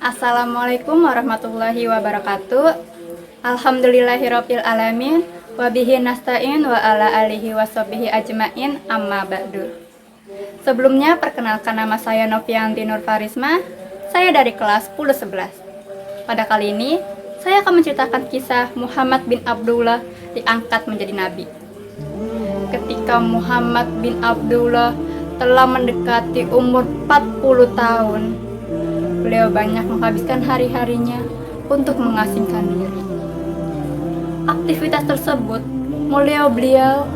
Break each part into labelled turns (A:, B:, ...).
A: Assalamualaikum warahmatullahi wabarakatuh. Alhamdulillahirabbil alamin wa bihi nasta'in wa ala alihi washabihi ajmain amma ba'du. Sebelumnya perkenalkan, nama saya Novianti Nur Farisma. Saya dari kelas 10-11. Pada kali ini saya akan menceritakan kisah Muhammad bin Abdullah diangkat menjadi nabi. Ketika Muhammad bin Abdullah telah mendekati umur 40 tahun, beliau banyak menghabiskan hari-harinya untuk mengasingkan diri. Aktivitas tersebut beliau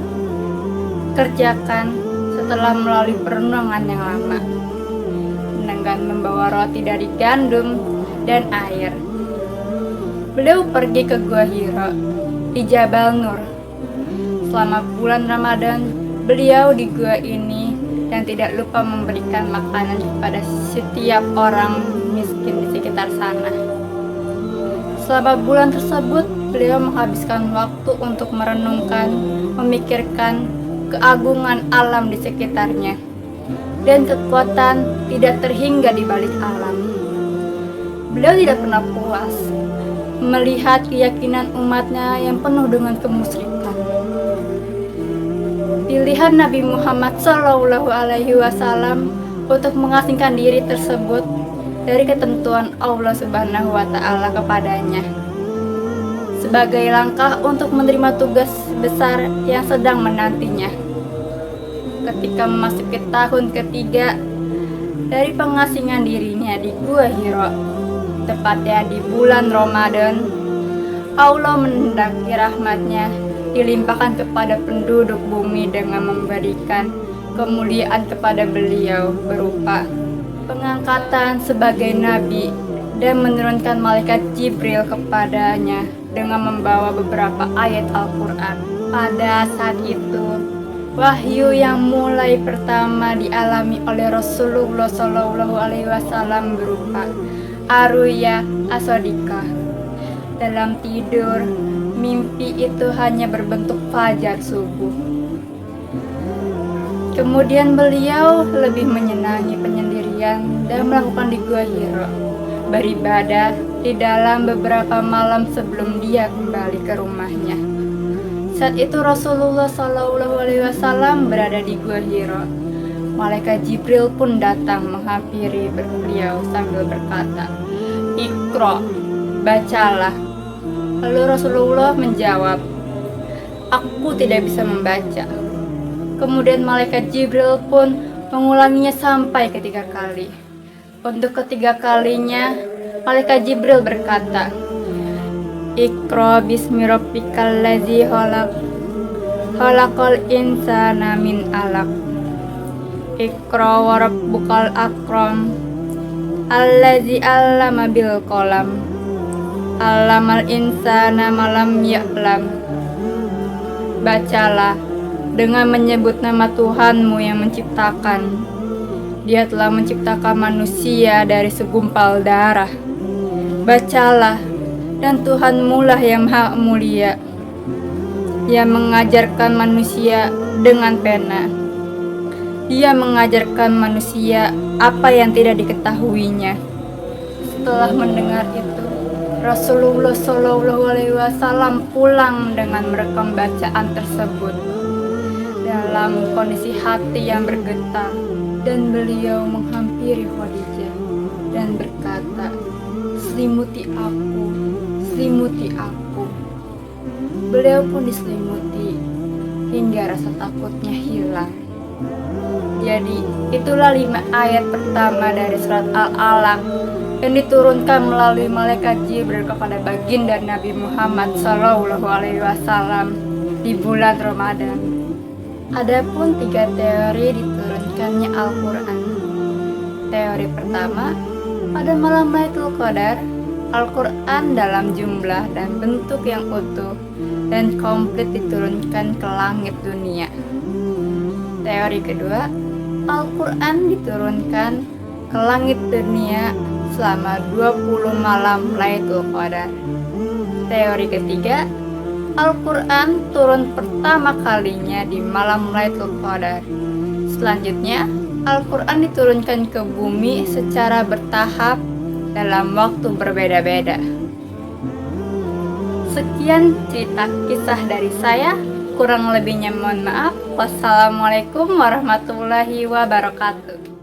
A: kerjakan setelah melalui perenungan yang lama, dengan membawa roti dari gandum dan air. Beliau pergi ke Gua Hira di Jabal Nur. Selama bulan Ramadan, beliau di gua ini dan tidak lupa memberikan makanan kepada setiap orang miskin di sekitar sana. Selama bulan tersebut, beliau menghabiskan waktu untuk merenungkan, memikirkan keagungan alam di sekitarnya dan kekuatan tidak terhingga di balik alam. Beliau tidak pernah puas melihat keyakinan umatnya yang penuh dengan kemusyrikan. Pilihan Nabi Muhammad SAW untuk mengasingkan diri tersebut dari ketentuan Allah Subhanahu wa Ta'ala kepadanya, sebagai langkah untuk menerima tugas besar yang sedang menantinya. Ketika memasuki tahun ketiga dari pengasingan dirinya di Gua Hira, tepatnya di bulan Ramadan, Allah menghendaki rahmatnya dilimpahkan kepada penduduk bumi dengan memberikan kemuliaan kepada beliau berupa pengangkatan sebagai nabi dan menurunkan malaikat Jibril kepadanya dengan membawa beberapa ayat Al-Quran. Pada saat itu, wahyu yang mulai pertama dialami oleh Rasulullah SAW berupa Aruya Asodika. Dalam tidur, mimpi itu hanya berbentuk fajar subuh. Kemudian beliau lebih menyenangi penyendirian dan melakukan di Gua Hira, beribadah di dalam beberapa malam sebelum dia kembali ke rumahnya. Saat itu Rasulullah SAW berada di Gua Hira. Malaikat Jibril pun datang menghampiri beliau sambil berkata, "Iqra, bacalah." Lalu Rasulullah menjawab, "Aku tidak bisa membaca." Kemudian malaikat Jibril pun mengulanginya sampai ketiga kali. Untuk ketiga kalinya, malaikat Jibril berkata, "Iqra bismi rabbikal ladzi khalaq, khalaqal insana min 'alaq. Iqra wa rabbukal akram, allazi 'allama bil qalam, 'allamal insana malam ya'lam." Bacalah dengan menyebut nama Tuhanmu yang menciptakan. Dia telah menciptakan manusia dari segumpal darah. Bacalah, dan Tuhanmu lah yang maha mulia, yang mengajarkan manusia dengan pena. Dia mengajarkan manusia apa yang tidak diketahuinya. Setelah mendengar itu, Rasulullah SAW pulang dengan merekam bacaan tersebut dalam kondisi hati yang bergetar, dan beliau menghampiri Khadijah dan berkata, "Selimuti aku, selimuti aku." Beliau pun diselimuti hingga rasa takutnya hilang. Jadi itulah 5 ayat pertama dari surat Al-Alaq yang diturunkan melalui malaikat Jibril kepada baginda Nabi Muhammad SAW di bulan Ramadan. Adapun 3 teori diturunkannya Al-Quran. Teori pertama, pada malam Lailatul Qadar, Al-Quran dalam jumlah dan bentuk yang utuh dan komplit diturunkan ke langit dunia. Teori kedua, Al-Quran diturunkan ke langit dunia selama 20 malam Lailatul Qadar. Teori ketiga, Al-Quran turun pertama kalinya di malam Lailatul Qadar. Selanjutnya, Al-Quran diturunkan ke bumi secara bertahap dalam waktu berbeda-beda. Sekian cerita kisah dari saya. Kurang lebihnya mohon maaf. Wassalamualaikum warahmatullahi wabarakatuh.